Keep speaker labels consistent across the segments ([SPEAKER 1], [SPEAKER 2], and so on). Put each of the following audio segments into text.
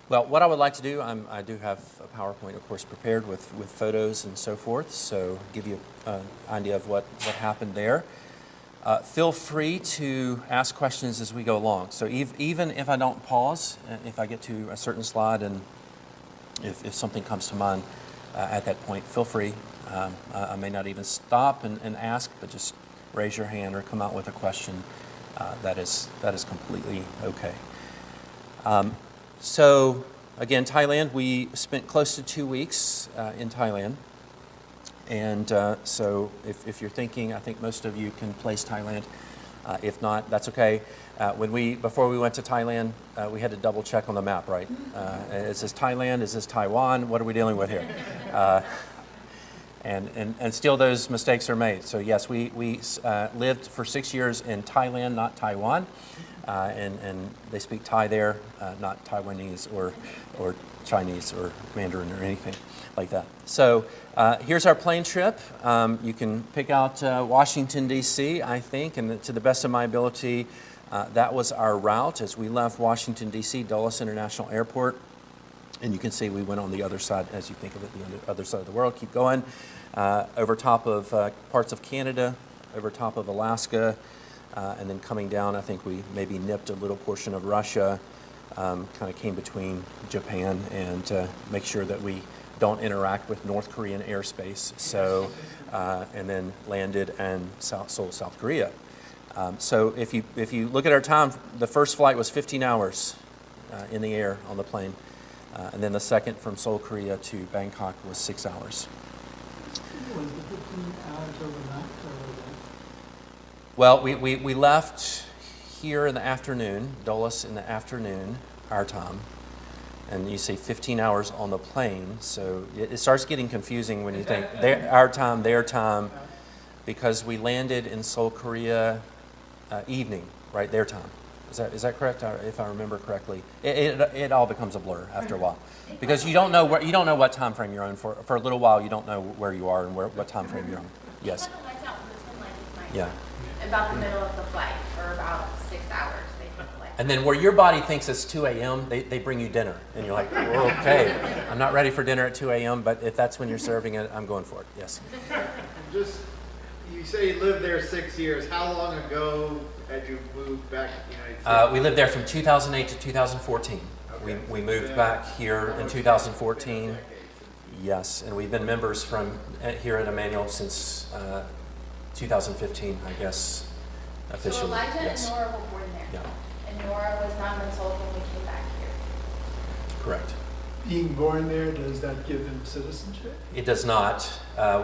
[SPEAKER 1] Well, what I would like to do, I do have a PowerPoint, of course, prepared with photos and so forth, so give you an idea of what happened there. Feel free to ask questions as we go along. So even if I don't pause, if I get to a certain slide and if something comes to mind at that point, feel free. I may not even stop and ask, but just raise your hand or come out with a question. That is completely okay. So again, Thailand, we spent close to 2 weeks in Thailand. And so if you're thinking, I think most of you can place Thailand. If not, that's okay. Before we went to Thailand, we had to double check on the map, right? Is this Thailand? Is this Taiwan? What are we dealing with here? And still those mistakes are made. So yes, we lived for 6 years in Thailand, not Taiwan. And they speak Thai there, not Taiwanese or Chinese or Mandarin or anything like that. So here's our plane trip. You can pick out Washington, D.C., I think, and to the best of my ability, that was our route as we left Washington, D.C., Dulles International Airport. And you can see we went on the other side, as you think of it, the other side of the world. Keep going, over top of parts of Canada, over top of Alaska, and then coming down, I think we maybe nipped a little portion of Russia, kind of came between Japan, and make sure that we don't interact with North Korean airspace. So, and then landed in Seoul, South Korea. So if you look at our time, the first flight was 15 hours in the air on the plane, and then the second from Seoul, Korea to Bangkok was 6 hours.
[SPEAKER 2] Was the 15 hours overnight?
[SPEAKER 1] Well, we left here in the afternoon, Dulles in the afternoon, our time, and you say 15 hours on the plane, so it starts getting confusing when you think our time, their time, because we landed in Seoul, Korea evening, right, their time. Is that correct? If I remember correctly, it all becomes a blur after a while, because you don't know what time frame you're on for a little while. You don't know where you are and what time frame you're on. Yes. Yeah.
[SPEAKER 3] About the middle of the flight, or about 6 hours.
[SPEAKER 1] And then where your body thinks it's 2 a.m., they bring you dinner. And you're like, well, okay, I'm not ready for dinner at 2 a.m., but if that's when you're serving it, I'm going for it. Yes.
[SPEAKER 4] You say you lived there 6 years. How long ago had you moved back to the United States?
[SPEAKER 1] We lived there from 2008 to 2014. Okay. We moved back here in 2014. Yes, and we've been members from here at Emmanuel since 2015, I guess, officially.
[SPEAKER 3] So Elijah
[SPEAKER 1] yes.
[SPEAKER 3] and Nora were born there.
[SPEAKER 1] Yeah.
[SPEAKER 3] And Nora was 9 months old when we came back here.
[SPEAKER 1] Correct.
[SPEAKER 2] Being born there, does that give them citizenship?
[SPEAKER 1] It does not.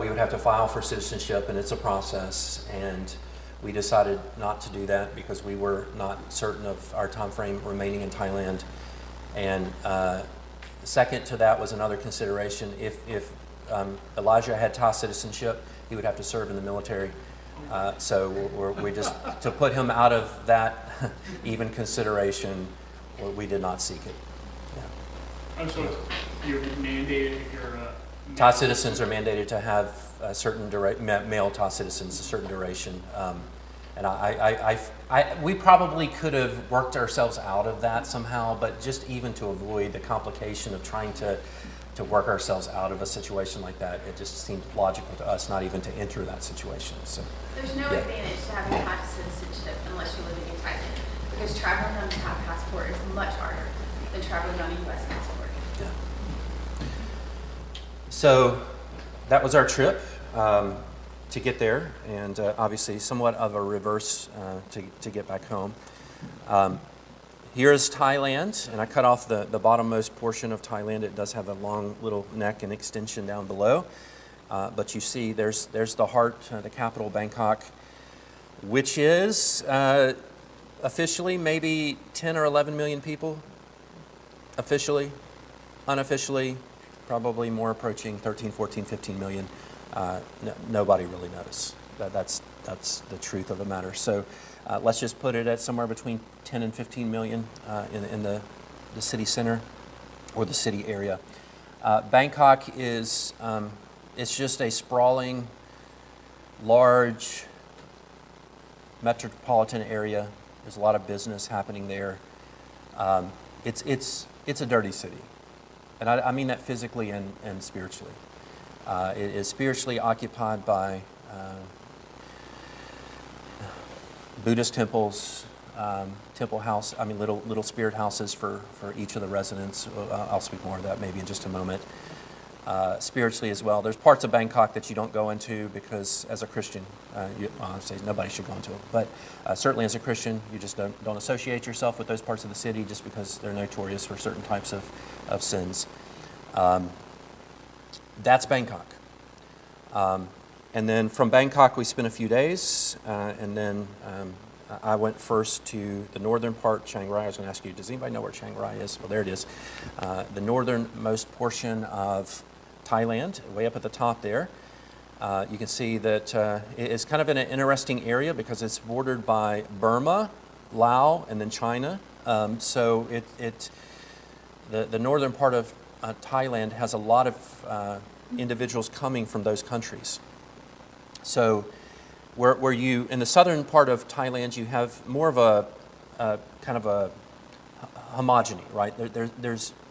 [SPEAKER 1] We would have to file for citizenship, and it's a process. And we decided not to do that because we were not certain of our time frame remaining in Thailand. And second to that was another consideration. If Elijah had Thai citizenship, he would have to serve in the military. So we just, to put him out of that even consideration, we did not seek it. Yeah.
[SPEAKER 5] So you're mandated,
[SPEAKER 1] Thai citizens are mandated to have a certain male Thai citizens, a certain duration. And we probably could have worked ourselves out of that somehow, but just even to avoid the complication of trying to work ourselves out of a situation like that, it just seemed logical to us not even to enter that situation. So
[SPEAKER 3] there's no advantage to having Thai citizenship unless you're living in Thailand, because traveling on a Thai passport is much harder than traveling on a U.S. passport.
[SPEAKER 1] Yeah. So that was our trip to get there, and obviously somewhat of a reverse to get back home. Here's Thailand, and I cut off the bottommost portion of Thailand. It does have a long little neck and extension down below. But you see there's the heart, the capital, Bangkok, which is officially maybe 10 or 11 million people. Officially. Unofficially, probably more approaching 13, 14, 15 million. Nobody really knows. That's the truth of the matter. So let's just put it at somewhere between 10 and 15 million in the city center or the city area. Bangkok is it's just a sprawling, large metropolitan area. There's a lot of business happening there. It's it's a dirty city. And I mean that physically and spiritually. It is spiritually occupied by Buddhist temples, temple house, little spirit houses for each of the residents. I'll speak more of that maybe in just a moment. Spiritually as well. There's parts of Bangkok that you don't go into because as a Christian, I'll say nobody should go into them, but certainly as a Christian, you just don't associate yourself with those parts of the city just because they're notorious for certain types of sins. That's Bangkok. And then from Bangkok, we spent a few days, and then I went first to the northern part, Chiang Rai. I was going to ask you, does anybody know where Chiang Rai is? Well, there it is. The northernmost portion of Thailand, way up at the top there. You can see that it's kind of in an interesting area because it's bordered by Burma, Laos, and then China. So the northern part of Thailand has a lot of individuals coming from those countries. So where you, in the southern part of Thailand, you have more of a kind of a homogeny, right?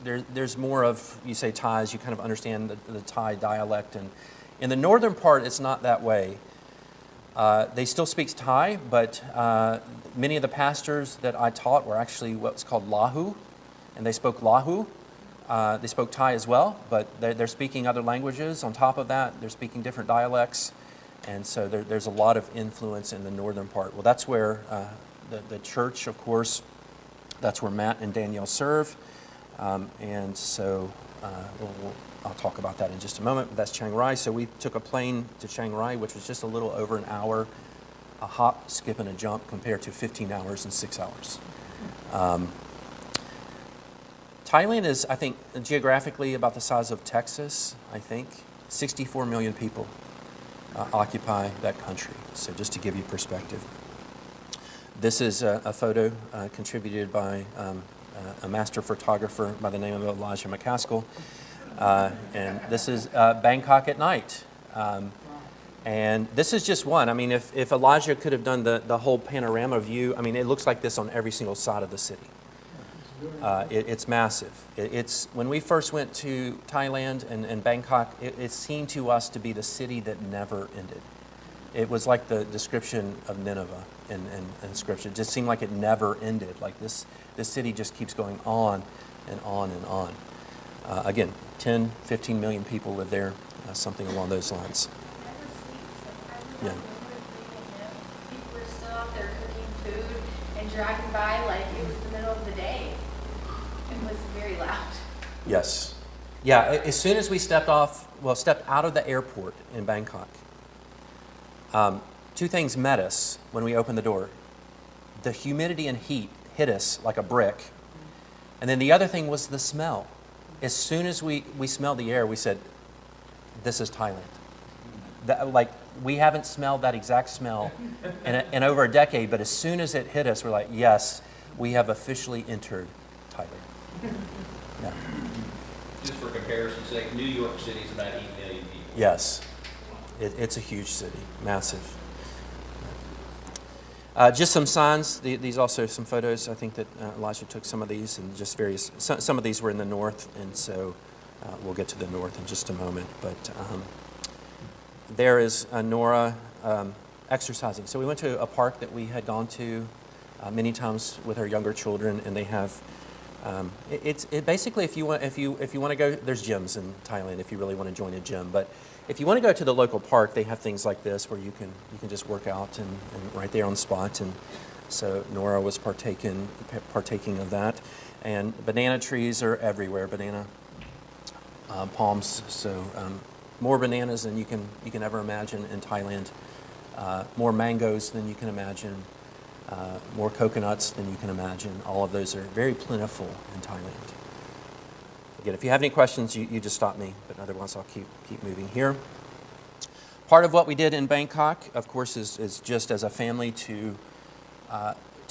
[SPEAKER 1] There's more of, you say Thais, you kind of understand the Thai dialect. And in the northern part, it's not that way. They still speak Thai, but many of the pastors that I taught were actually what's called Lahu, and they spoke Lahu. They spoke Thai as well, but they're speaking other languages. On top of that, they're speaking different dialects. And so there's a lot of influence in the northern part. Well, that's where the church, of course, that's where Matt and Danielle serve. And so I'll talk about that in just a moment. But that's Chiang Rai. So we took a plane to Chiang Rai, which was just a little over an hour, a hop, skip, and a jump compared to 15 hours and 6 hours. Thailand is, I think, geographically about the size of Texas, I think. 64 million people occupy that country. So just to give you perspective. This is a photo contributed by a master photographer by the name of Elijah McCaskill. And this is Bangkok at night. And this is just one. I mean, if Elijah could have done the whole panorama view, I mean, it looks like this on every single side of the city. It's massive. It's when we first went to Thailand and Bangkok, it seemed to us to be the city that never ended. It was like the description of Nineveh in Scripture. It just seemed like it never ended. Like this city just keeps going on and on and on. Again, 10, 15 million people live there, something along those lines. Yeah.
[SPEAKER 3] People were still out there cooking food and driving by like it was the middle of the day. It was very loud.
[SPEAKER 1] Yes. Yeah, as soon as we stepped out of the airport in Bangkok, two things met us when we opened the door. The humidity and heat hit us like a brick. And then the other thing was the smell. As soon as we smelled the air, we said, this is Thailand. Like, we haven't smelled that exact smell in over a decade, but as soon as it hit us, we're like, yes, we have officially entered Thailand. Yeah.
[SPEAKER 6] Just for comparison's sake, New York City is about 8 million people.
[SPEAKER 1] Yes. It's a huge city, massive. Just some signs. These also some photos. I think that Elijah took some of these, and just various. Some of these were in the north, and so we'll get to the north in just a moment. But there is Nora exercising. So we went to a park that we had gone to many times with our younger children, and they have. It basically, if you want to go, there's gyms in Thailand if you really want to join a gym. But if you want to go to the local park, they have things like this where you can just work out and right there on the spot. And so Nora was partaking of that. And banana trees are everywhere. Banana palms. So more bananas than you can ever imagine in Thailand. More mangoes than you can imagine. More coconuts than you can imagine. All of those are very plentiful in Thailand. Again, if you have any questions, you just stop me, but otherwise I'll keep moving here. Part of what we did in Bangkok, of course, is just as a family to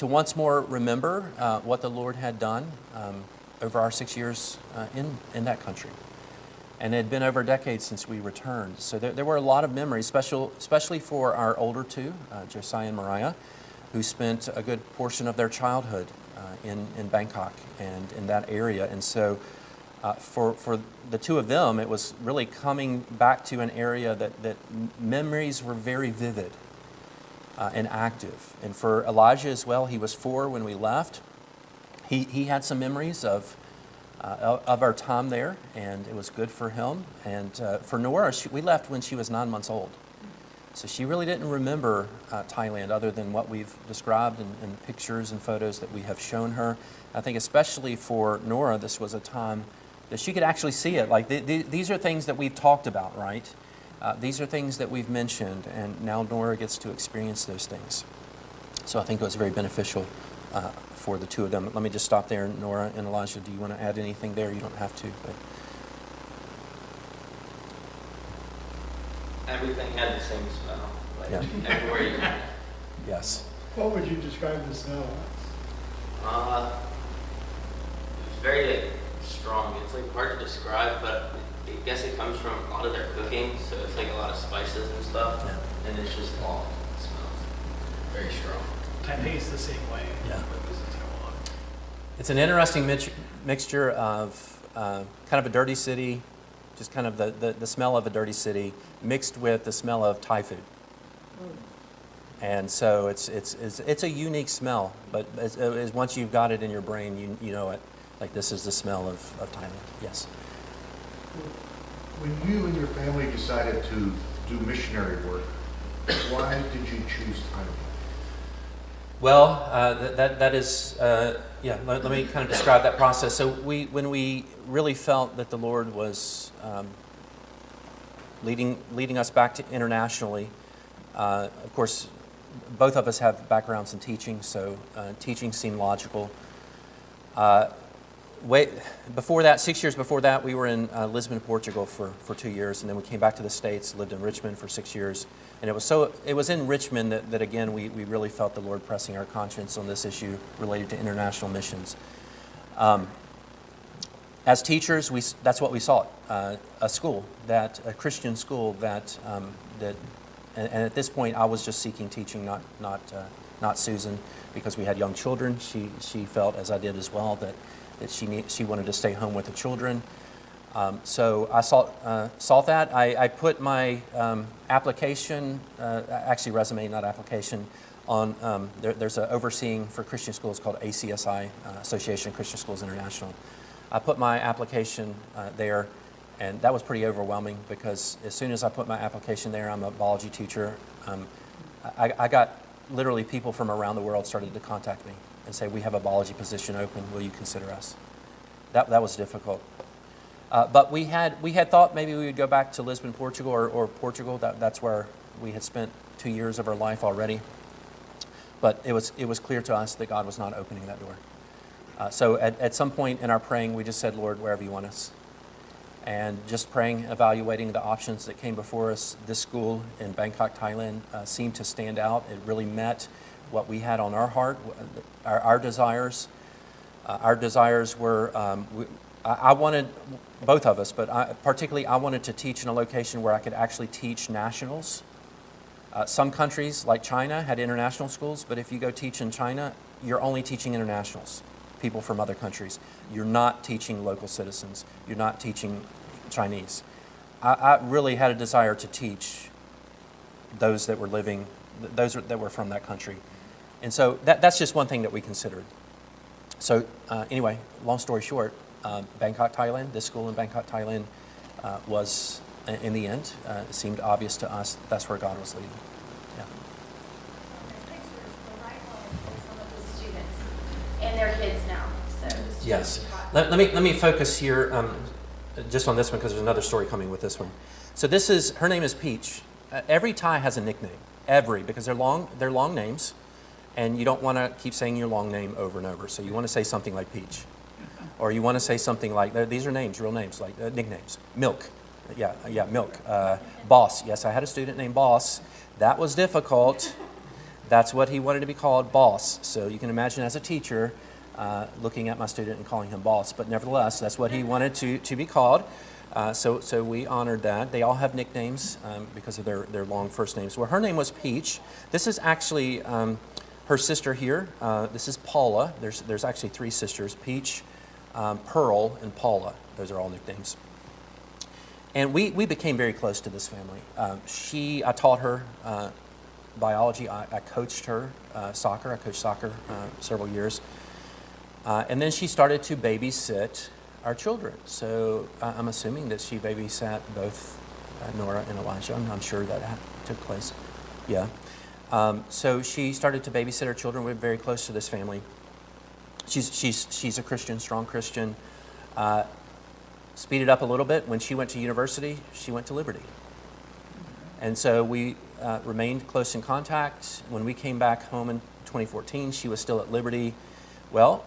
[SPEAKER 1] once more remember what the Lord had done over our 6 years in that country. And it had been over a decade since we returned. So there were a lot of memories, especially for our older two, Josiah and Mariah, who spent a good portion of their childhood in Bangkok and in that area. And so for the two of them, it was really coming back to an area that memories were very vivid and active. And for Elijah as well, he was 4 when we left. He had some memories of our time there, and it was good for him. And for Nora, we left when she was 9 months old. So she really didn't remember Thailand other than what we've described in pictures and photos that we have shown her. I think especially for Nora, this was a time that she could actually see it. Like these are things that we've talked about, right? These are things that we've mentioned, and now Nora gets to experience those things. So I think it was very beneficial for the two of them. Let me just stop there. Nora and Elijah, do you want to add anything there? You don't have to. But.
[SPEAKER 7] Everything had the same smell. Like
[SPEAKER 1] Yeah.
[SPEAKER 7] everywhere you went.
[SPEAKER 1] Yes.
[SPEAKER 2] What would you describe the smell as?
[SPEAKER 7] It was very strong. It's like hard to describe, but I guess it comes from a lot of their cooking. So it's like a lot of spices and stuff,
[SPEAKER 1] Yeah.
[SPEAKER 7] and it's just all smells very strong.
[SPEAKER 5] Taiwanese the same way.
[SPEAKER 1] Yeah.
[SPEAKER 5] But this is Taiwan.
[SPEAKER 1] It's an interesting mixture of kind of a dirty city, just kind of the smell of a dirty city, mixed with the smell of Thai food. And so it's a unique smell, but as once you've got it in your brain, you know it. Like this is the smell of Thailand. Yes.
[SPEAKER 8] When you and your family decided to do missionary work, why did you choose Thailand?
[SPEAKER 1] Well, that is, let me kind of describe that process. So when we really felt that the Lord was leading us back to internationally, of course, both of us have backgrounds in teaching, so teaching seemed logical. Before that, 6 years before that, we were in Lisbon, Portugal for 2 years, and then we came back to the States, lived in Richmond for 6 years. And it was in Richmond that again, we really felt the Lord pressing our conscience on this issue related to international missions. As teachers, that's what we sought, a Christian school that and at this point, I was just seeking teaching, not Susan, because we had young children. She felt, as I did as well, that she wanted to stay home with the children. So I sought that. I put my application, actually resume, not application, on, there's an overseeing for Christian schools called ACSI, Association of Christian Schools International. I put my application there, and that was pretty overwhelming because as soon as I put my application there, I'm a biology teacher, I got literally people from around the world started to contact me and say, we have a biology position open, will you consider us? That was difficult. But we had thought maybe we would go back to Lisbon, Portugal, or Portugal. That's where we had spent 2 years of our life already. But it was clear to us that God was not opening that door. So at some point in our praying, we just said, Lord, wherever you want us. And just praying, evaluating the options that came before us, this school in Bangkok, Thailand, seemed to stand out. It really met what we had on our heart, our desires. Our desires were, I wanted, both of us, but particularly I wanted to teach in a location where I could actually teach nationals. Some countries, like China, had international schools, but if you go teach in China, you're only teaching internationals, people from other countries. You're not teaching local citizens. You're not teaching Chinese. I really had a desire to teach those that were living, those that were from that country. And so that's just one thing that we considered. So anyway, long story short, Bangkok, Thailand, this school in Bangkok, Thailand was, in the end, it seemed obvious to us that's where God was leading. Yeah.
[SPEAKER 3] Thanks for the right home for some of the students and their kids now. So the students
[SPEAKER 1] Yes.
[SPEAKER 3] we taught.
[SPEAKER 1] Let me focus here just on this one because there's another story coming with this one. So her name is Peach. Every Thai has a nickname. Because they're long names, and you don't want to keep saying your long name over and over. So you want to say something like Peach. Or you want to say something like, these are names, real names, like nicknames. Milk. Yeah, Milk. Boss. Yes, I had a student named Boss. That was difficult. That's what he wanted to be called, Boss. So you can imagine as a teacher looking at my student and calling him Boss. But nevertheless, that's what he wanted to be called. So we honored that. They all have nicknames because of their long first names. Well, her name was Peach. This is actually Her sister here, this is Paula. There's actually 3 sisters, Peach, Pearl, and Paula. Those are all nicknames. And we became very close to this family. I taught her biology. I coached her soccer. I coached soccer several years. And then she started to babysit our children. So I'm assuming that she babysat both Nora and Elijah. I'm sure that took place. Yeah. So she started to babysit our children. We're very close to this family. She's a Christian, strong Christian. Speed it up a little bit. When she went to university, she went to Liberty. And so we remained close in contact. When we came back home in 2014, she was still at Liberty. Well,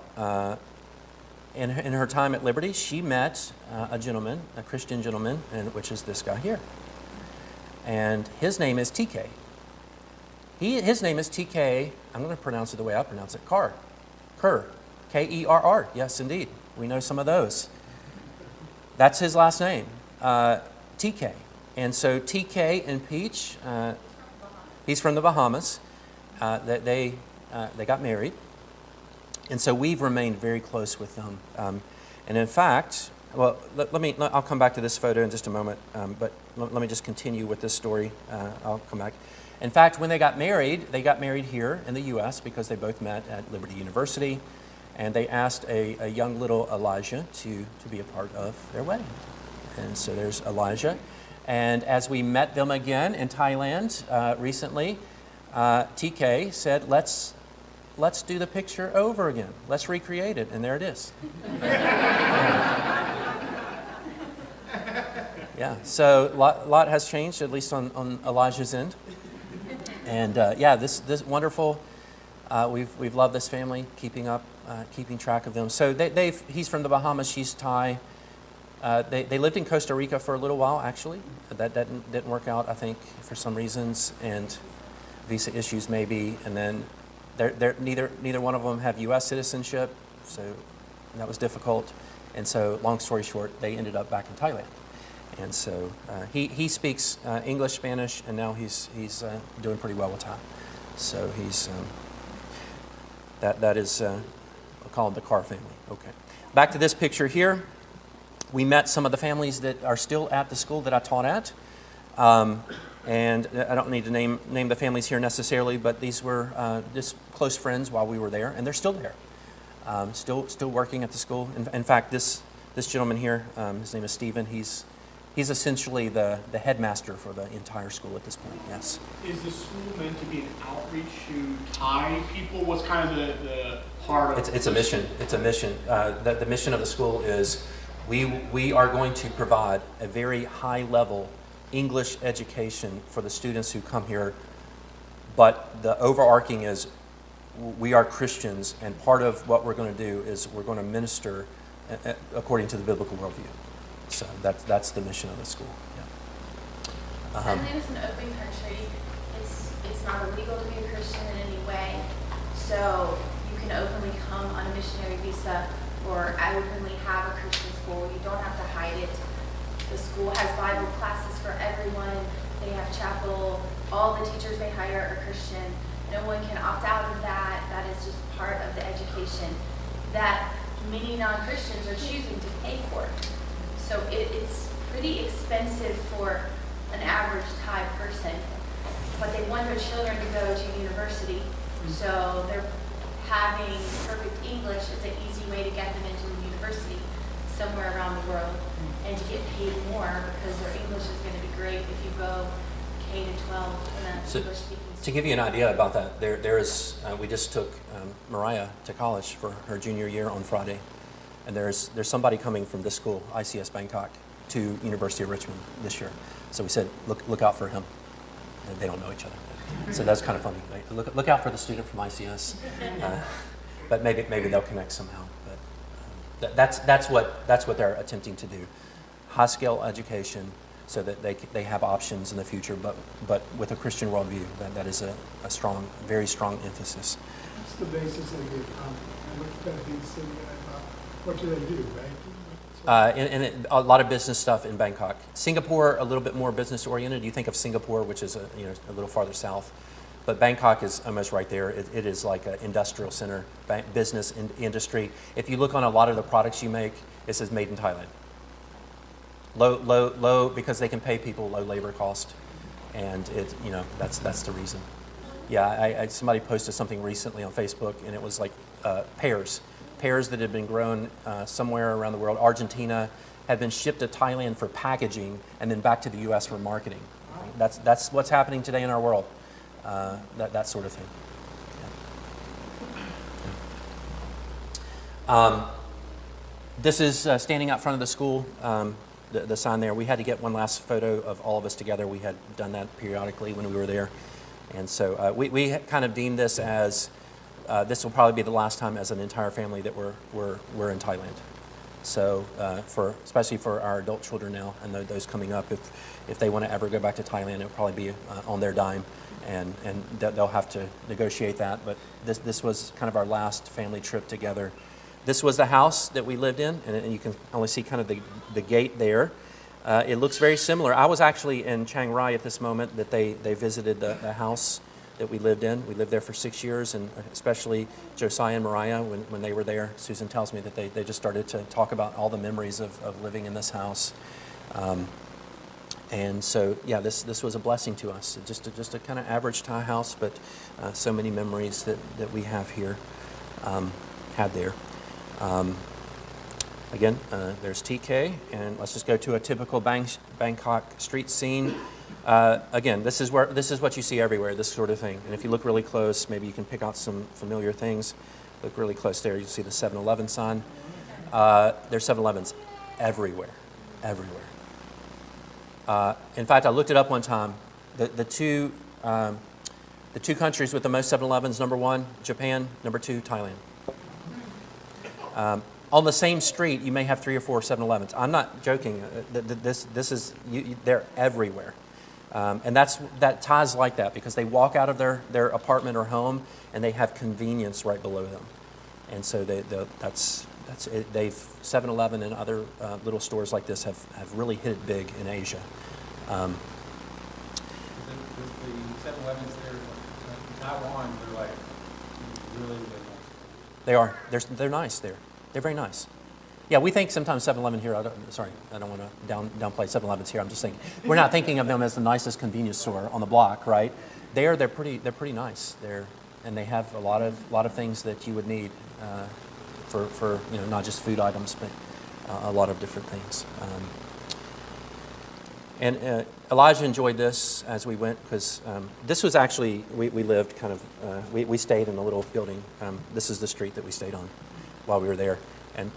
[SPEAKER 1] in her time at Liberty, she met a gentleman, a Christian gentleman, which is this guy here. And his name is TK. His name is TK, I'm going to pronounce it the way I pronounce it, Kerr. Kerr. Yes, indeed. We know some of those. That's his last name, TK. And so TK and Peach, he's from the Bahamas. They got married. And so we've remained very close with them. And in fact, well, I'll come back to this photo in just a moment, but let me just continue with this story. I'll come back. In fact, when they got married here in the U.S. because they both met at Liberty University, and they asked a young little Elijah to be a part of their wedding. And so there's Elijah. And as we met them again in Thailand recently, TK said, let's do the picture over again. Let's recreate it. And there it is. Yeah, so a lot has changed, at least on Elijah's end. And this wonderful, we've loved this family, keeping track of them. So he's from the Bahamas, she's Thai. They lived in Costa Rica for a little while, actually. That didn't work out, I think, for some reasons, and visa issues maybe. And then neither one of them have U.S. citizenship, so that was difficult. And so, long story short, they ended up back in Thailand. And so he speaks English, Spanish, and now he's doing pretty well with Thai. So he's that is we'll call him the Carr family. Okay. Back to this picture here. We met some of the families that are still at the school that I taught at. And I don't need to name the families here necessarily, but these were just close friends while we were there, and they're still there, still working at the school. In fact, this gentleman here, his name is Stephen. He's essentially the headmaster for the entire school at this point. Yes.
[SPEAKER 5] Is the school meant to be an outreach to Thai people? What's kind of the part of
[SPEAKER 1] it's a mission. It's a mission. The mission of the school is we are going to provide a very high level English education for the students who come here, but the overarching is we are Christians, and part of what we're going to do is we're going to minister according to the biblical worldview. So that's the mission of the school. Yeah.
[SPEAKER 3] Thailand is an open country. It's not illegal to be a Christian in any way, so you can openly come on a missionary visa or openly have a Christian school. You don't have to hide it. The school has Bible classes for everyone. They have chapel. All the teachers they hire are Christian. No one can opt out of that. That is just part of the education that many non-Christians are choosing to pay for. So it's pretty expensive for an average Thai person, but they want their children to go to university. So they're having perfect English is an easy way to get them into a university somewhere around the world, and to get paid more because their English is going to be great if you go K to 12 in an English-speaking school.
[SPEAKER 1] To give you an idea about that, there is we just took Mariah to college for her junior year on Friday, and there's somebody coming from this school, ICS Bangkok, to University of Richmond this year. So we said, look out for him. And they don't know each other, so that's kind of funny. Right? Look out for the student from ICS, but maybe they'll connect somehow. But that's what they're attempting to do, high scale education, so that they have options in the future, but with a Christian worldview. That is a strong, very strong emphasis.
[SPEAKER 2] What's the basis of your economy? I looked at these and I thought, what do they do, right?
[SPEAKER 1] A lot of business stuff in Bangkok. Singapore, a little bit more business oriented. You think of Singapore, which is a little farther south. But Bangkok is almost right there. It is like an industrial center, business industry. If you look on a lot of the products you make, it says made in Thailand. Low, because they can pay people low labor cost, and that's the reason. Yeah, somebody posted something recently on Facebook, and it was like pears that had been grown somewhere around the world. Argentina had been shipped to Thailand for packaging, and then back to the U.S. for marketing. That's what's happening today in our world. That sort of thing. Yeah. This is standing out front of the school. The sign there. We had to get one last photo of all of us together. We had done that periodically when we were there. And so we kind of deemed this as, this will probably be the last time as an entire family that we're in Thailand. So especially for our adult children now and those coming up, if they want to ever go back to Thailand, it'll probably be on their dime, and they'll have to negotiate that. But this was kind of our last family trip together. This was the house that we lived in, and you can only see kind of the gate there. It looks very similar. I was actually in Chiang Rai at this moment that they visited the house that we lived in. We lived there for 6 years, and especially Josiah and Mariah, when they were there, Susan tells me that they just started to talk about all the memories of living in this house. And so, yeah, this was a blessing to us. Just a kind of average Thai house, but so many memories that we have here, had there. Again, there's TK, and let's just go to a typical Bangkok street scene. Again, this is what you see everywhere, this sort of thing. And if you look really close, maybe you can pick out some familiar things. Look really close there, you see the 7-Eleven sign. There's 7-Elevens everywhere. In fact, I looked it up one time. The two countries with the most 7-Elevens, number 1, Japan, number 2, Thailand. On the same street, you may have 3 or 4 7-Elevens. I'm not joking. This is they're everywhere, and that Thai's like that because they walk out of their apartment or home and they have convenience right below them, and so that's it. 7-Eleven and other little stores like this have really hit it big in Asia.
[SPEAKER 9] The 7-Elevens there in Taiwan, they're like really nice.
[SPEAKER 1] They are. They're nice there. They're very nice. Yeah, we think sometimes 7-Eleven here, I don't want to downplay 7-Elevens here. I'm just saying, we're not thinking of them as the nicest convenience store on the block, right? They're pretty nice. And they have a lot of things that you would need for not just food items, but a lot of different things. And Elijah enjoyed this as we went because this was actually, we lived kind of, we stayed in a little building. This is the street that we stayed on while we were there. And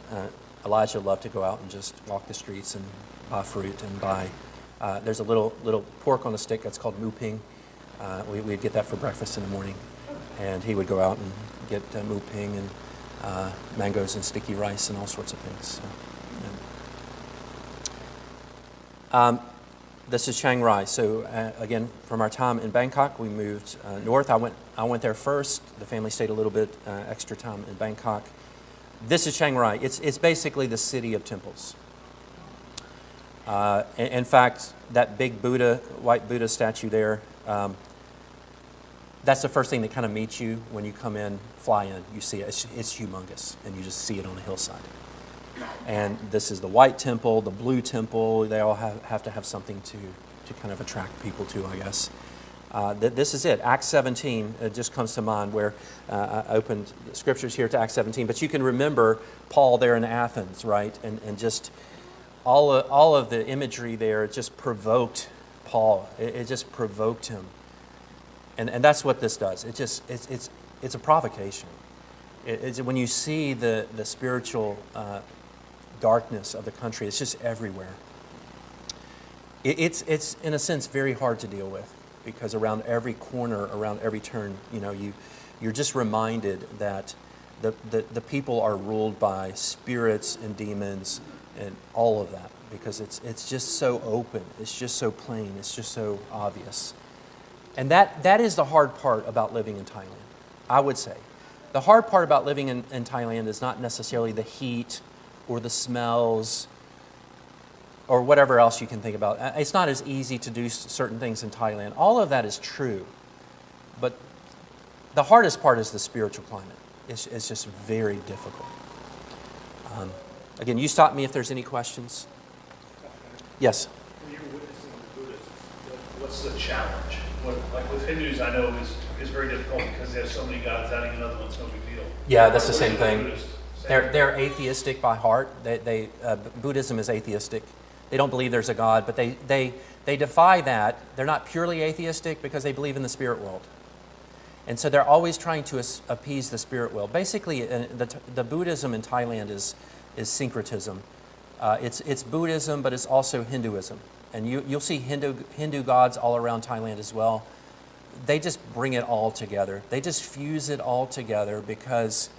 [SPEAKER 1] Elijah loved to go out and just walk the streets and buy fruit and buy, there's a little pork on a stick that's called mu ping. We'd get that for breakfast in the morning. And he would go out and get mu ping and mangoes and sticky rice and all sorts of things. So, yeah. This is Chiang Rai. So again, from our time in Bangkok, we moved north. I went there first. The family stayed a little bit extra time in Bangkok. This is Chiang Rai. It's basically the city of temples. In fact, that big white Buddha statue there, that's the first thing that kind of meets you when you come in, fly in. You see it. It's humongous, and you just see it on the hillside. And this is the white temple, the blue temple. They all have to have something to kind of attract people to, I guess. This is it. Acts 17 just comes to mind where I opened the scriptures here to Acts 17. But you can remember Paul there in Athens, right? And just all of the imagery there just provoked Paul. It just provoked him. And that's what this does. It's a provocation. It's when you see the spiritual darkness of the country, it's just everywhere. It's in a sense very hard to deal with because around every corner, around every turn, you're just reminded that the people are ruled by spirits and demons and all of that because it's just so open, it's just so plain, it's just so obvious. And that is the hard part about living in Thailand, I would say. The hard part about living in Thailand is not necessarily the heat or the smells or whatever else you can think about. It's not as easy to do certain things in Thailand. All of that is true. But the hardest part is the spiritual climate. It's just very difficult. Again, you stop me if there's any questions. Yes?
[SPEAKER 10] When you're witnessing the Buddhists, what's the challenge? Like with Hindus, I know is very difficult because they have so many gods, adding another one's no big deal.
[SPEAKER 1] Yeah, that's the same
[SPEAKER 10] With
[SPEAKER 1] thing.
[SPEAKER 10] Buddhists,
[SPEAKER 1] They're atheistic by heart. Buddhism is atheistic. They don't believe there's a God, but they defy that. They're not purely atheistic because they believe in the spirit world. And so they're always trying to appease the spirit world. Basically, the Buddhism in Thailand is syncretism. It's Buddhism, but it's also Hinduism. And you'll see Hindu gods all around Thailand as well. They just bring it all together. They just fuse it all together because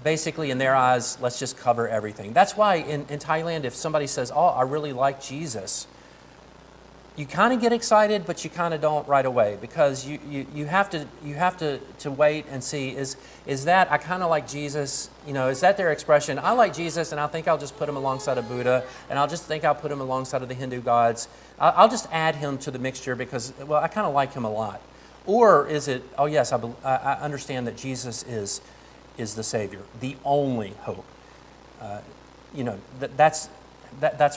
[SPEAKER 1] basically in their eyes, let's just cover everything. That's why in Thailand, if somebody says, oh, I really like Jesus, you kind of get excited, but you kind of don't right away because you have to wait and see, is that, I kind of like Jesus, is that their expression? I like Jesus and I think I'll just put him alongside of Buddha and I'll just think I'll put him alongside of the Hindu gods. I'll just add him to the mixture because, well, I kind of like him a lot. Or is it, oh yes, I understand that Jesus is the Savior, the only hope. That's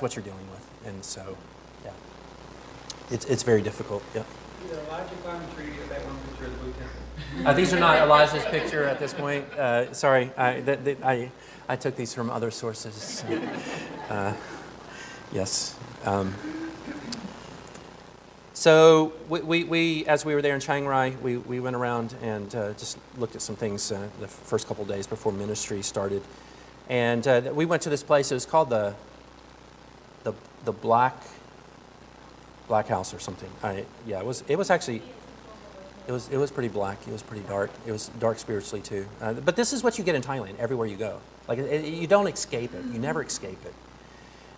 [SPEAKER 1] what you're dealing with. And so, yeah, it's very difficult. Yeah.
[SPEAKER 9] Either Elijah climbing a tree or that one picture of the Blue Temple.
[SPEAKER 1] These are not Elijah's picture at this point. Sorry, I took these from other sources. Yes. So we as we were there in Chiang Rai, we went around and just looked at some things the first couple of days before ministry started, and we went to this place. It was called the Black House or something. It was actually. It was pretty black. It was pretty dark. It was dark spiritually too. But this is what you get in Thailand everywhere you go. Like you don't escape it. You never escape it.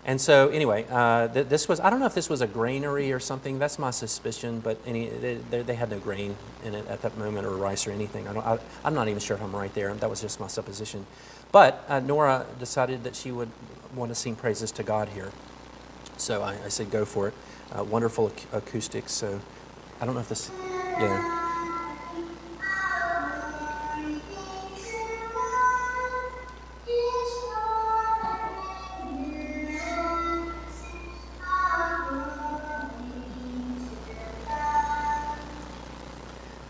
[SPEAKER 1] And so anyway, this was, I don't know if this was a granary or something. That's my suspicion. But they had no grain in it at that moment or rice or anything. I'm not even sure if I'm right there. That was just my supposition. But Nora decided that she would want to sing praises to God here. So I said, go for it. Wonderful acoustics. So I don't know if this, yeah.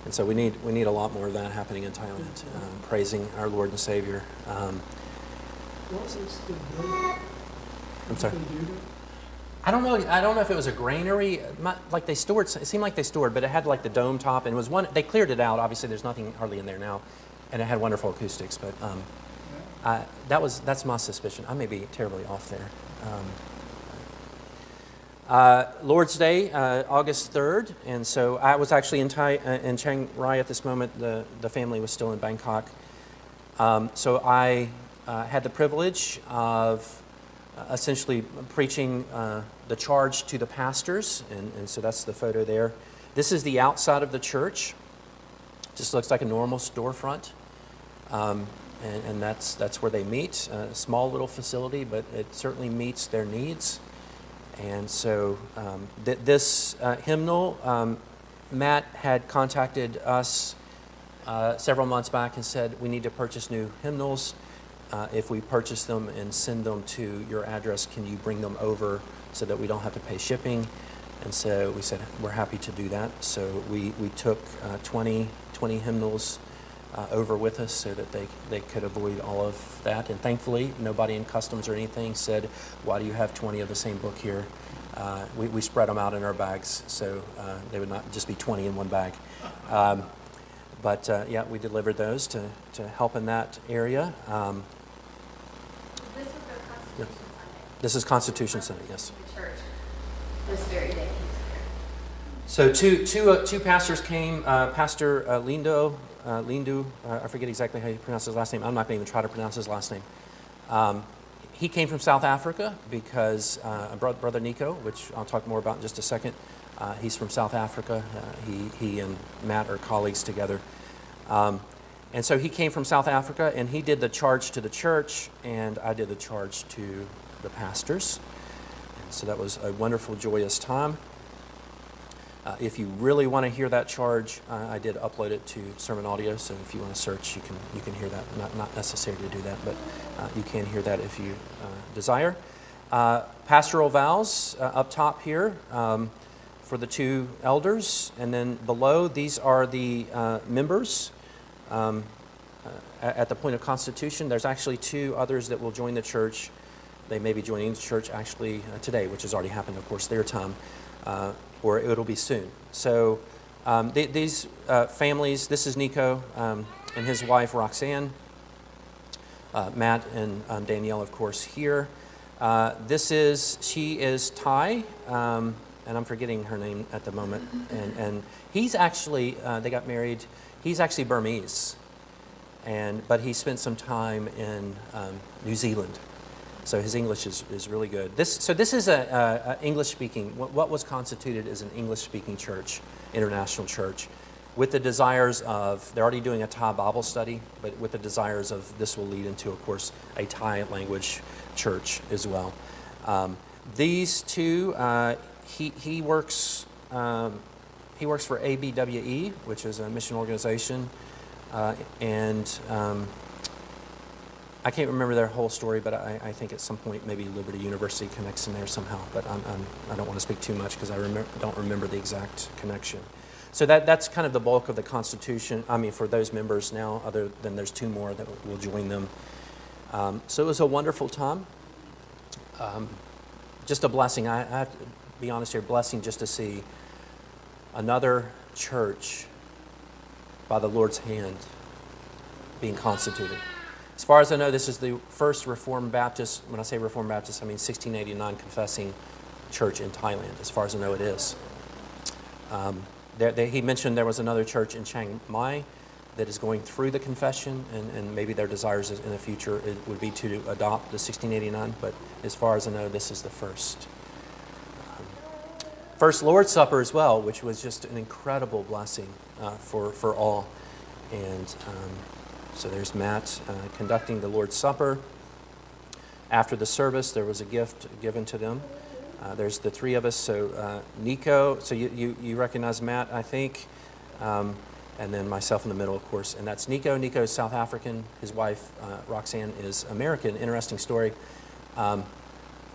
[SPEAKER 1] And so we need a lot more of that happening in Thailand, praising our Lord and Savior.
[SPEAKER 2] What was the building?
[SPEAKER 1] I'm sorry.
[SPEAKER 2] Did they do that?
[SPEAKER 1] I don't know if it was a granary. Like they stored. It seemed like they stored, but it had like the dome top, and it was one. They cleared it out. Obviously, there's nothing hardly in there now, and it had wonderful acoustics. But that's my suspicion. I may be terribly off there. Lord's Day, August 3rd, and so I was actually in Chiang Rai at this moment. The family was still in Bangkok. So I had the privilege of essentially preaching the charge to the pastors, and so that's the photo there. This is the outside of the church. Just looks like a normal storefront, and that's where they meet. A small little facility, but it certainly meets their needs. And so this hymnal, Matt had contacted us several months back and said, we need to purchase new hymnals. If we purchase them and send them to your address, can you bring them over so that we don't have to pay shipping? And so we said, we're happy to do that. So we took 20 hymnals over with us so that they could avoid all of that. And thankfully, nobody in customs or anything said, why do you have 20 of the same book here? We spread them out in our bags so they would not just be 20 in one bag. But yeah, we delivered those to help in that area.
[SPEAKER 3] This was the Constitution Sunday.
[SPEAKER 1] This is Constitution Sunday, yes.
[SPEAKER 3] The church this very day.
[SPEAKER 1] So two pastors came, Pastor Lindu, I forget exactly how you pronounce his last name. I'm not going to even try to pronounce his last name. He came from South Africa because Brother Nico, which I'll talk more about in just a second, he's from South Africa. He and Matt are colleagues together. And so he came from South Africa, and he did the charge to the church, and I did the charge to the pastors. And so that was a wonderful, joyous time. If you really want to hear that charge, I did upload it to sermon audio, so if you want to search, you can hear that. Not necessary to do that, but you can hear that if you desire. Pastoral vows up top here for the two elders, and then below, these are the members at the point of constitution. There's actually two others that will join the church. They may be joining the church actually today, which has already happened, of course, their time, or it'll be soon. So these families, this is Nico and his wife, Roxanne, Matt and Danielle, of course, here. She is Thai, and I'm forgetting her name at the moment. And he's actually, they got married, he's actually Burmese, but he spent some time in New Zealand. So his English is really good. This is a English-speaking, what was constituted as an English-speaking church, international church, with the desires of, they're already doing a Thai Bible study, but with the desires of this will lead into, of course, a Thai language church as well. These two, he works for ABWE, which is a mission organization, I can't remember their whole story, but I think at some point maybe Liberty University connects in there somehow. But I don't want to speak too much because I don't remember the exact connection. So that's kind of the bulk of the Constitution. I mean, for those members now, other than there's two more that will join them. So it was a wonderful time. Just a blessing. I have to be honest here, blessing just to see another church by the Lord's hand being constituted. As far as I know, this is the first Reformed Baptist, when I say Reformed Baptist, I mean 1689 confessing church in Thailand. As far as I know, it is. He mentioned there was another church in Chiang Mai that is going through the confession, and maybe their desires in the future it would be to adopt the 1689, but as far as I know, this is the first. First Lord's Supper as well, which was just an incredible blessing for all. And so there's Matt conducting the Lord's Supper. After the service, there was a gift given to them. There's the three of us. So Nico, so you recognize Matt, I think, and then myself in the middle, of course. And that's Nico. Nico is South African. His wife, Roxanne, is American. Interesting story.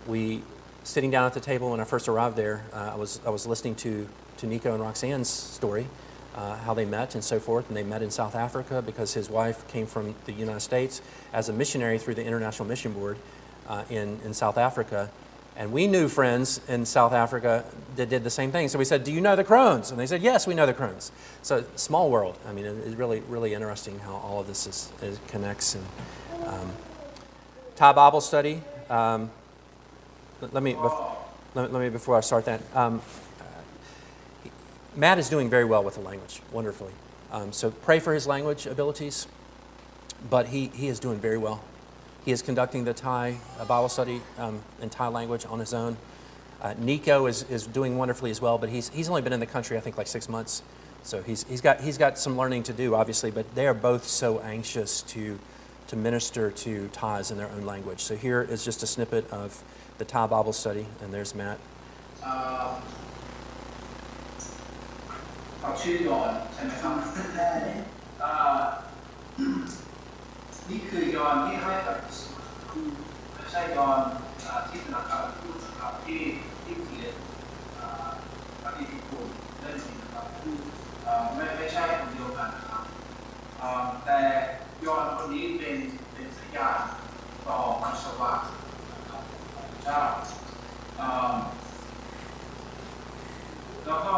[SPEAKER 1] We sitting down at the table when I first arrived there. I was listening to Nico and Roxanne's story. How they met and so forth, and they met in South Africa because his wife came from the United States as a missionary through the International Mission Board in South Africa. And we knew friends in South Africa that did the same thing. So we said, do you know the Crones? And they said, yes, we know the Crones. So small world. I mean, it's really, really interesting how all of this is connects. And Thai Bible study. Let me, before I start that, Matt is doing very well with the language, wonderfully. So pray for his language abilities, but he is doing very well. He is conducting the Thai Bible study in Thai language on his own. Nico is doing wonderfully as well, but he's only been in the country, I think, like 6 months. So he's got some learning to do, obviously, but they are both so anxious to minister to Thais in their own language. So here is just a snippet of the Thai Bible study, and there's Matt.
[SPEAKER 11] เขาชื่อยอนใช่ไหมครับนี่คือยอนที่ให้กับไม่ใช่ยอนที่เป็นการพูดนะครับที่เขียนปฏิทินคุณนั่นสินะครับไม่ใช่คนเดียวกันนะครับแต่ยอนคนนี้เป็นสัญญาณต่อความสว่างของพระเจ้าแล้วก็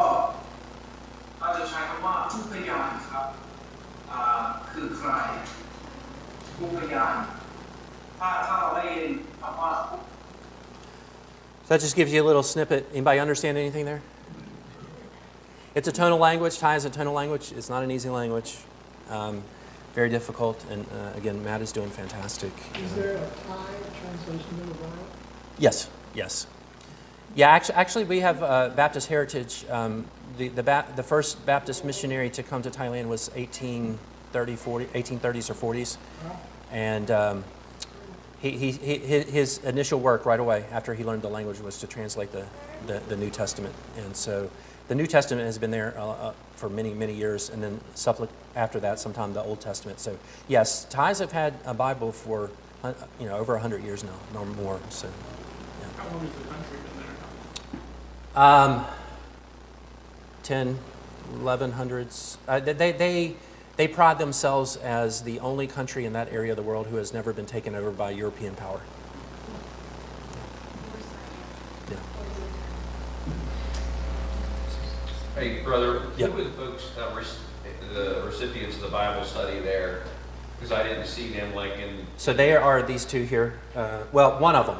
[SPEAKER 11] อาจจะใช้คำว่าผู้พยานครับคือใครผู้พยานถ้าเราได้ยินคำว่า
[SPEAKER 1] So that just gives you a little snippet. Anybody understand anything there? It's a tonal language. Thai is a tonal language. It's not an easy language. Very difficult. And again, Matt is doing fantastic.
[SPEAKER 2] Is there a Thai translation of the Bible?
[SPEAKER 1] Yes. Yeah, actually we have Baptist heritage. The first Baptist missionary to come to Thailand was 1830s or 40s. And his initial work right away after he learned the language was to translate the New Testament. And so The New Testament has been there for many, many years, and then after that, sometime the Old Testament. So yes, Thais have had a Bible for over 100 years now, or more. So
[SPEAKER 5] How long has the country been there?
[SPEAKER 1] 10, 1100s. They pride themselves as the only country in that area of the world who has never been taken over by European power. Yeah.
[SPEAKER 6] Hey, brother,
[SPEAKER 1] Yep.
[SPEAKER 6] who were the folks that were the recipients of the Bible study there? Because I didn't see them
[SPEAKER 1] So there are these two here. Well, one of them.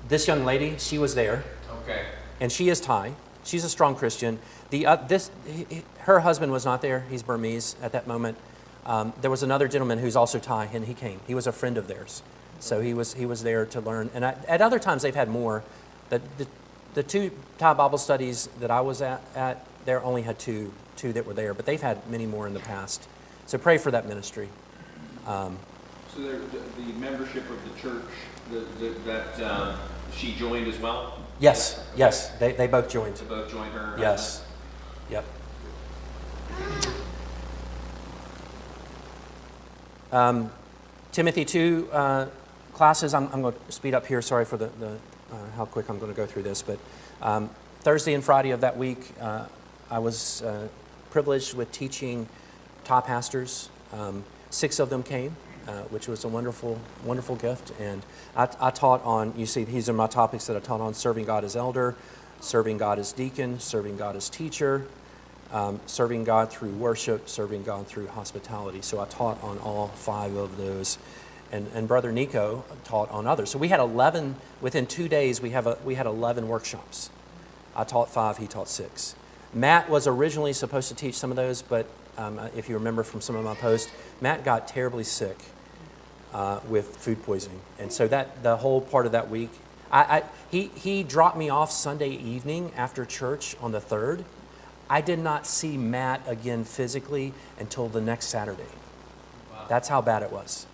[SPEAKER 1] This young lady, she was there.
[SPEAKER 6] Okay.
[SPEAKER 1] And she is Thai. She's a strong Christian. Her husband was not there. He's Burmese at that moment. There was another gentleman who's also Thai, and he came. He was a friend of theirs. So he was there to learn. And at other times, they've had more. The two Thai Bible studies that I was at there only had two that were there, but they've had many more in the past. So pray for that ministry.
[SPEAKER 6] So the membership of the church that she joined as well?
[SPEAKER 1] Yes, they both joined.
[SPEAKER 6] They both joined her?
[SPEAKER 1] Yes, yep. Timothy 2 classes, I'm going to speed up here, sorry for the how quick I'm going to go through this, but Thursday and Friday of that week, I was privileged with teaching Thai pastors. 6 of them came, which was a wonderful, wonderful gift. And I taught on, you see, these are my topics that I taught on: serving God as elder, serving God as deacon, serving God as teacher, serving God through worship, serving God through hospitality. So I taught on all 5 of those. And Brother Nico taught on others. So we had 11, within 2 days, we had 11 workshops. I taught 5, he taught 6. Matt was originally supposed to teach some of those, but if you remember from some of my posts, Matt got terribly sick with food poisoning. And so the whole part of that week, he dropped me off Sunday evening after church on the 3rd. I did not see Matt again physically until the next Saturday. Wow. That's how bad it was.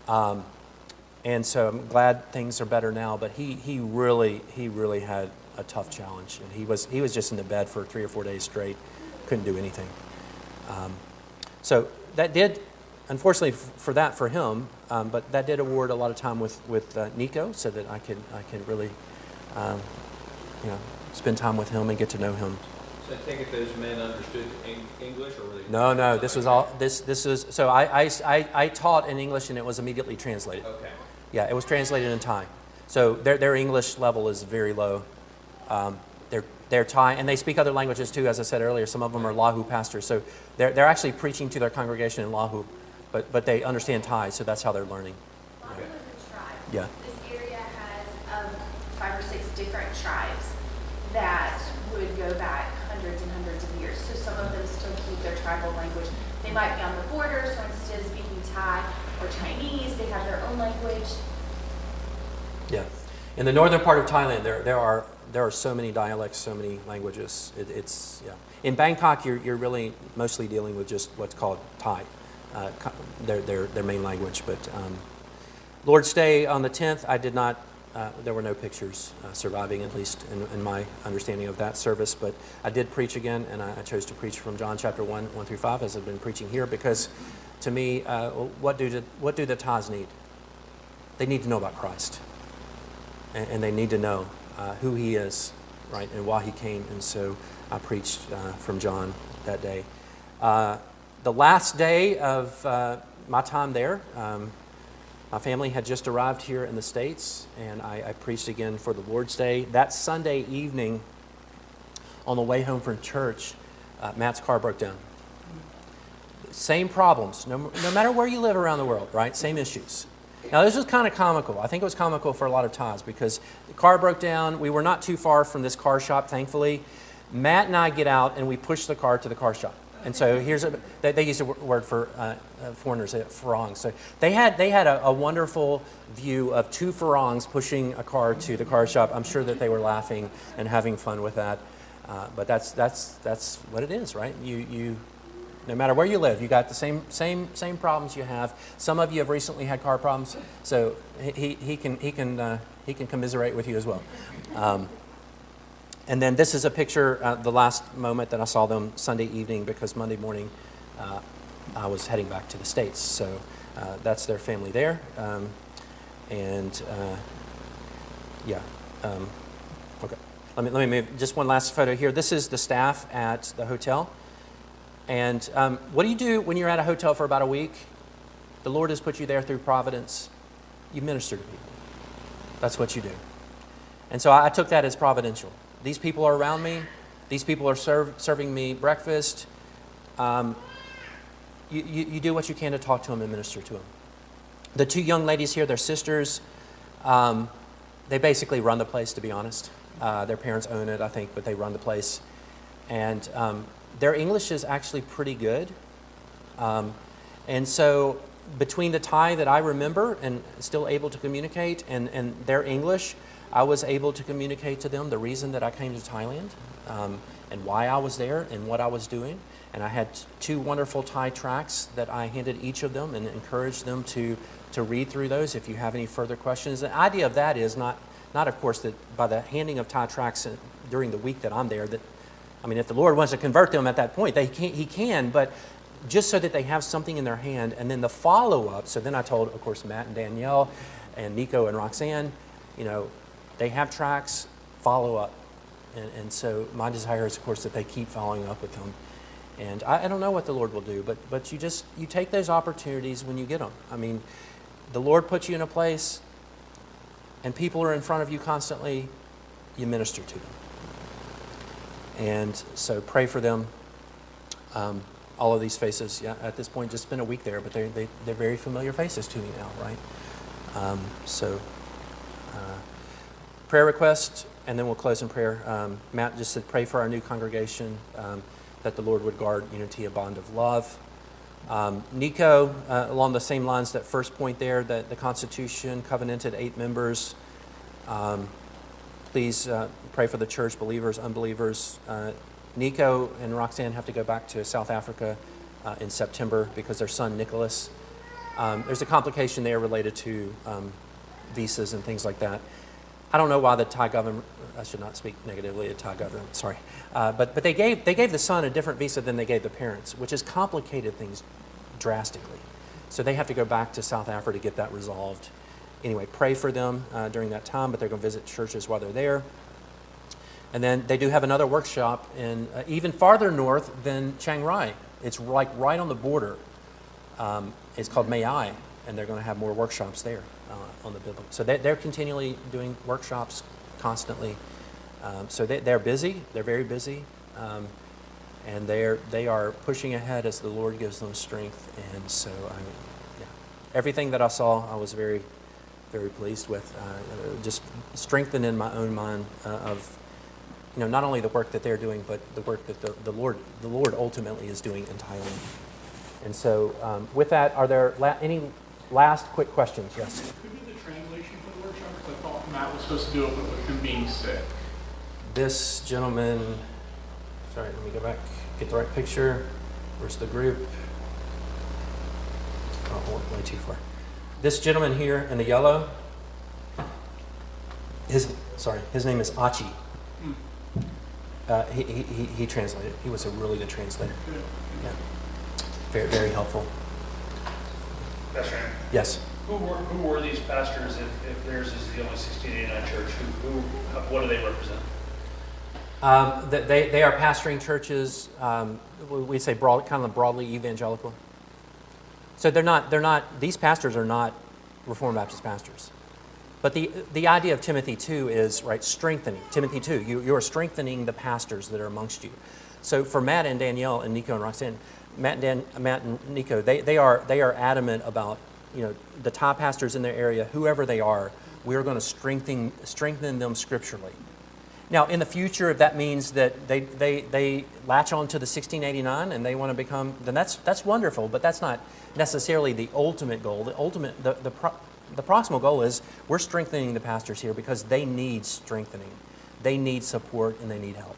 [SPEAKER 1] And so I'm glad things are better now, but he really had a tough challenge, and he was just in the bed for 3 or 4 days straight, couldn't do anything. So that did, unfortunately for him, but that did award a lot of time with Nico, so that I could really, spend time with him and get to know him.
[SPEAKER 6] So I take it those men understood English, or were they?
[SPEAKER 1] No. This was all. This is. So I taught in English, and it was immediately translated.
[SPEAKER 6] Okay.
[SPEAKER 1] Yeah, it was translated in Thai. So their English level is very low. They're Thai, and they speak other languages too. As I said earlier, some of them are Lahu pastors. So they're actually preaching to their congregation in Lahu, but they understand Thai, so that's how they're learning.
[SPEAKER 3] Lahu is a tribe.
[SPEAKER 1] Yeah.
[SPEAKER 3] This area has 5 or 6 different tribes that would go back hundreds and hundreds of years. So some of them still keep their tribal language. They might be on the border, so instead of speaking Thai or Chinese, they have their own language.
[SPEAKER 1] Yeah. In the northern part of Thailand, there are so many dialects, so many languages. It's In Bangkok, you're really mostly dealing with just what's called Thai, their main language. But Lord's Day on the 10th, I did not. There were no pictures surviving, at least in my understanding of that service. But I did preach again, and I chose to preach from John chapter 1 through 5, as I've been preaching here, because to me, what do the Thais need? They need to know about Christ, and they need to know who He is, right, and why He came. And so I preached from John that day. The last day of my time there, my family had just arrived here in the States, and I preached again for the Lord's Day. That Sunday evening, on the way home from church, Matt's car broke down. Same problems, no matter where you live around the world, right? Same issues. Now, this was kind of comical. I think it was comical for a lot of Thais, because the car broke down. We were not too far from this car shop, thankfully. Matt and I get out, and we push the car to the car shop. And so they use a word for foreigners, farangs. So they had a wonderful view of 2 farangs pushing a car to the car shop. I'm sure that they were laughing and having fun with that. But that's what it is, right? You no matter where you live, you got the same problems you have. Some of you have recently had car problems, so he can commiserate with you as well. And then this is a picture, the last moment that I saw them Sunday evening, because Monday morning I was heading back to the States. So that's their family there. Okay. Let me move. Just one last photo here. This is the staff at the hotel. And what do you do when you're at a hotel for about a week? The Lord has put you there through providence. You minister to people. That's what you do. And so I took that as providential. These people are around me. These people are serving me breakfast. You do what you can to talk to them and minister to them. The two young ladies here, they're sisters. They basically run the place, to be honest. Their parents own it, I think, but they run the place. And their English is actually pretty good. And so between the Thai that I remember and still able to communicate and their English, I was able to communicate to them the reason that I came to Thailand and why I was there and what I was doing. And I had two wonderful Thai tracts that I handed each of them and encouraged them to read through those if you have any further questions. The idea of that is not of course, that by the handing of Thai tracts during the week that I'm there, that, I mean, if the Lord wants to convert them at that point, He can, but just so that they have something in their hand. And then the follow-up, so then I told, of course, Matt and Danielle and Nico and Roxanne, they have tracts, follow up. And so my desire is, of course, that they keep following up with them. And I don't know what the Lord will do, but you take those opportunities when you get them. I mean, the Lord puts you in a place and people are in front of you constantly, you minister to them. And so pray for them. All of these faces, at this point, just been a week there, but they're very familiar faces to me now, right? Prayer request, and then we'll close in prayer. Matt just said, pray for our new congregation, that the Lord would guard unity, a bond of love. Nico, along the same lines, that first point there, that the Constitution covenanted 8 members. Please pray for the church, believers, unbelievers. Nico and Roxanne have to go back to South Africa in September because their son, Nicholas, there's a complication there related to visas and things like that. I don't know why the Thai government, I should not speak negatively of Thai government, sorry. But they gave the son a different visa than they gave the parents, which has complicated things drastically. So they have to go back to South Africa to get that resolved. Anyway, pray for them during that time, but they're going to visit churches while they're there. And then they do have another workshop in even farther north than Chiang Rai. It's like right on the border. It's called Mae Ai, and they're going to have more workshops there on the biblical. So they're continually doing workshops constantly. So they're busy. They're very busy. And they are pushing ahead as the Lord gives them strength. And so everything that I saw, I was very, very pleased with. Just strengthened in my own mind of not only the work that they're doing, but the work that the Lord ultimately is doing in Thailand. And so with that, are there any last quick questions? Yes?
[SPEAKER 5] Could be the translation for the workshop, because I thought Matt was supposed to do it with him being sick.
[SPEAKER 1] This gentleman, sorry, let me go back, get the right picture. Where's the group? Oh, I went way too far. This gentleman here in the yellow, his name is Achi. He translated. He was a really good translator. Yeah, very, very helpful.
[SPEAKER 10] That's right.
[SPEAKER 1] Yes.
[SPEAKER 10] Who were these pastors? If theirs is the only 1689 church, what do they represent?
[SPEAKER 1] They are pastoring churches. We say broadly evangelical. So they're not. These pastors are not Reformed Baptist pastors. But the idea of Timothy 2 is, right, strengthening. Timothy 2, you are strengthening the pastors that are amongst you. So for Matt and Danielle and Nico and Roxanne, Matt and Nico, they are adamant about, the Thai pastors in their area, whoever they are, we are going to strengthen them scripturally. Now, in the future, if that means that they latch on to the 1689 and they want to become, then that's wonderful, but that's not necessarily the ultimate goal. The proximal goal is we're strengthening the pastors here because they need strengthening. They need support and they need help.